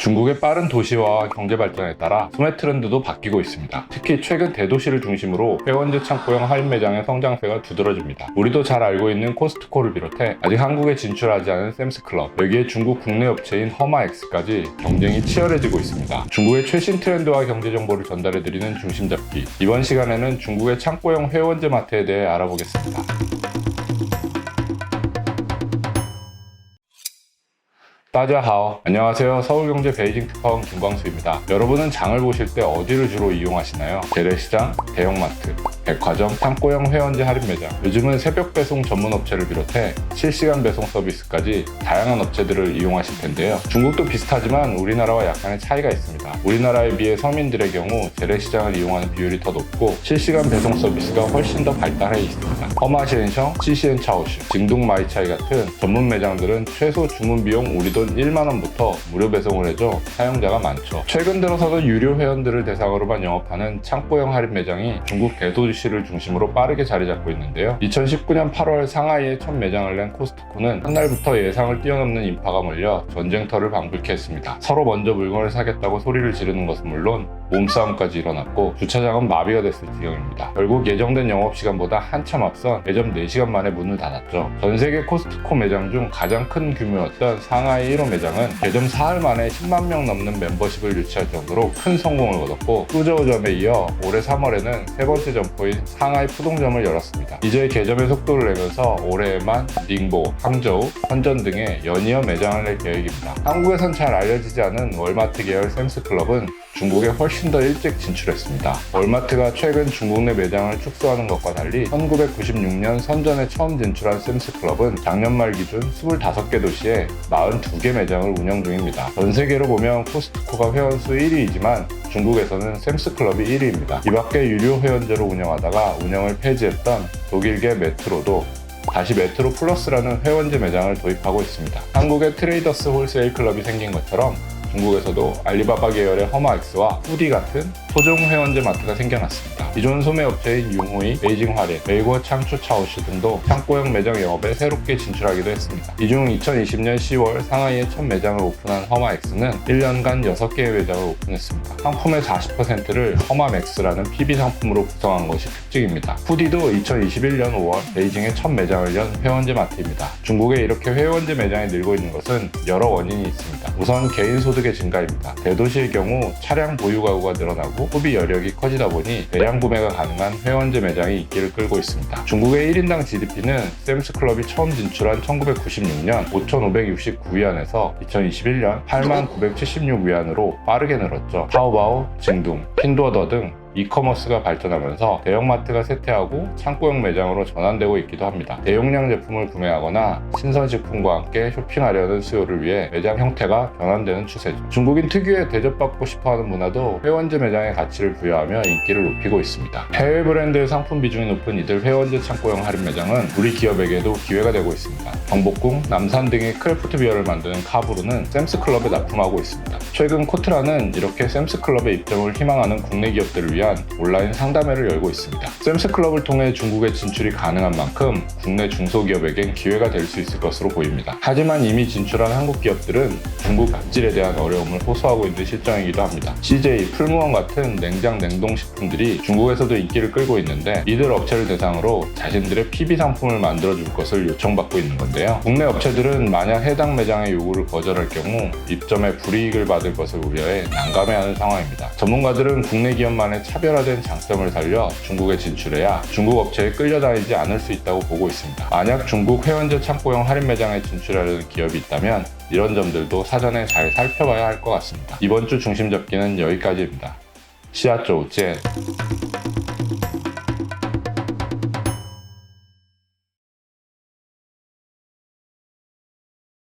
중국의 빠른 도시화와 경제 발전에 따라 소매 트렌드도 바뀌고 있습니다. 특히 최근 대도시를 중심으로 회원제 창고형 할인 매장의 성장세가 두드러집니다. 우리도 잘 알고 있는 코스트코를 비롯해 아직 한국에 진출하지 않은 샘스클럽, 여기에 중국 국내 업체인 허마엑스까지 경쟁이 치열해지고 있습니다. 중국의 최신 트렌드와 경제 정보를 전달해드리는 중심잡기. 이번 시간에는 중국의 창고형 회원제 마트에 대해 알아보겠습니다. 따자하오. 안녕하세요. 서울경제 베이징 특파원 김광수입니다. 여러분은 장을 보실 때 어디를 주로 이용하시나요? 재래시장, 대형마트, 백화점, 창고형 회원제 할인 매장. 요즘은 새벽 배송 전문 업체를 비롯해 실시간 배송 서비스까지 다양한 업체들을 이용하실 텐데요. 중국도 비슷하지만 우리나라와 약간의 차이가 있습니다. 우리나라에 비해 서민들의 경우 재래시장을 이용하는 비율이 더 높고 실시간 배송 서비스가 훨씬 더 발달해 있습니다. 허마시엔성, 시시엔차오시, 징둥마이차이 같은 전문 매장들은 최소 주문 비용 우리 돈 1만원부터 무료 배송을 해줘 사용자가 많죠. 최근 들어서도 유료 회원들을 대상으로만 영업하는 창고형 할인 매장이 중국 대도시를 중심으로 빠르게 자리 잡고 있는데요. 2019년 8월 상하이에 첫 매장을 낸 코스트코는 한날부터 예상을 뛰어넘는 인파가 몰려 전쟁터를 방불케 했습니다. 서로 먼저 물건을 사겠다고 소리를 지르는 것은 물론 몸싸움까지 일어났고 주차장은 마비가 됐을 지경입니다. 결국 예정된 영업시간보다 한참 앞선 매점 4시간 만에 문을 닫았죠. 전세계 코스트코 매장 중 가장 큰 규모였던 상하이 1호 매장은 개점 사흘 만에 10만 명 넘는 멤버십을 유치할 정도로 큰 성공을 거뒀고 뚜저우점에 이어 올해 3월에는 세 번째 점포인 상하이 푸동점을 열었습니다. 이제 개점의 속도를 내면서 올해에만 닝보, 항저우, 선전 등의 연이어 매장을 낼 계획입니다. 한국에선 잘 알려지지 않은 월마트 계열 샘스클럽은 중국에 훨씬 더 일찍 진출했습니다. 월마트가 최근 중국 내 매장을 축소하는 것과 달리 1996년 선전에 처음 진출한 샘스클럽은 작년 말 기준 25개 도시에 42개 매장을 운영 중입니다. 전 세계로 보면 코스트코가 회원수 1위이지만 중국에서는 샘스클럽이 1위입니다. 이 밖에 유료 회원제로 운영하다가 운영을 폐지했던 독일계 메트로도 다시 메트로 플러스라는 회원제 매장을 도입하고 있습니다. 한국의 트레이더스 홀세일 클럽이 생긴 것처럼 중국에서도 알리바바 계열의 허마엑스와 후디 같은 소정 회원제 마트가 생겨났습니다. 기존 소매 업체인 융호이, 베이징 화례, 웨이고 창추 차오시 등도 창고형 매장 영업에 새롭게 진출하기도 했습니다. 이 중 2020년 10월 상하이에 첫 매장을 오픈한 허마엑스는 1년간 6개의 매장을 오픈했습니다. 상품의 40%를 허마맥스라는 PB 상품으로 구성한 것이 특징입니다. 후디도 2021년 5월 베이징에 첫 매장을 연 회원제 마트입니다. 중국에 이렇게 회원제 매장이 늘고 있는 것은 여러 원인이 있습니다. 우선 개인 소득의 증가입니다. 대도시의 경우 차량 보유 가구가 늘어나고 소비 여력이 커지다 보니 대량 구매가 가능한 회원제 매장이 인기를 끌고 있습니다. 중국의 1인당 GDP는 샘스클럽이 처음 진출한 1996년 5,569위안에서 2021년 88,976위안으로 빠르게 늘었죠. 타오바오, 징둥, 핀두어더 등 이커머스가 발전하면서 대형마트가 쇠퇴하고 창고형 매장으로 전환되고 있기도 합니다. 대용량 제품을 구매하거나 신선식품과 함께 쇼핑하려는 수요를 위해 매장 형태가 변환되는 추세죠. 중국인 특유의 대접받고 싶어하는 문화도 회원제 매장의 가치를 부여하며 인기를 높이고 있습니다. 해외 브랜드의 상품 비중이 높은 이들 회원제 창고형 할인 매장은 우리 기업에게도 기회가 되고 있습니다. 경복궁, 남산 등의 크래프트 비어를 만드는 카브루는 샘스클럽에 납품하고 있습니다. 최근 코트라는 이렇게 샘스클럽의 입점을 희망하는 국내 기업들을 위한 온라인 상담회를 열고 있습니다. 샘스클럽을 통해 중국에 진출이 가능한 만큼 국내 중소기업에겐 기회가 될 수 있을 것으로 보입니다. 하지만 이미 진출한 한국 기업들은 중국 갑질에 대한 어려움을 호소하고 있는 실정이기도 합니다. CJ, 풀무원 같은 냉장 냉동식품들이 중국에서도 인기를 끌고 있는데 이들 업체를 대상으로 자신들의 PB 상품을 만들어줄 것을 요청받고 있는 건데요. 국내 업체들은 만약 해당 매장의 요구를 거절할 경우 입점에 불이익을 받을 것을 우려해 난감해하는 상황입니다. 전문가들은 국내 기업만의 차별화된 장점을 살려 중국에 진출해야 중국 업체에 끌려다니지 않을 수 있다고 보고 있습니다. 만약 중국 회원제 창고형 할인 매장에 진출하려는 기업이 있다면 이런 점들도 사전에 잘 살펴봐야 할 것 같습니다. 이번 주 중심 잡기는 여기까지입니다. 시아쪼 젠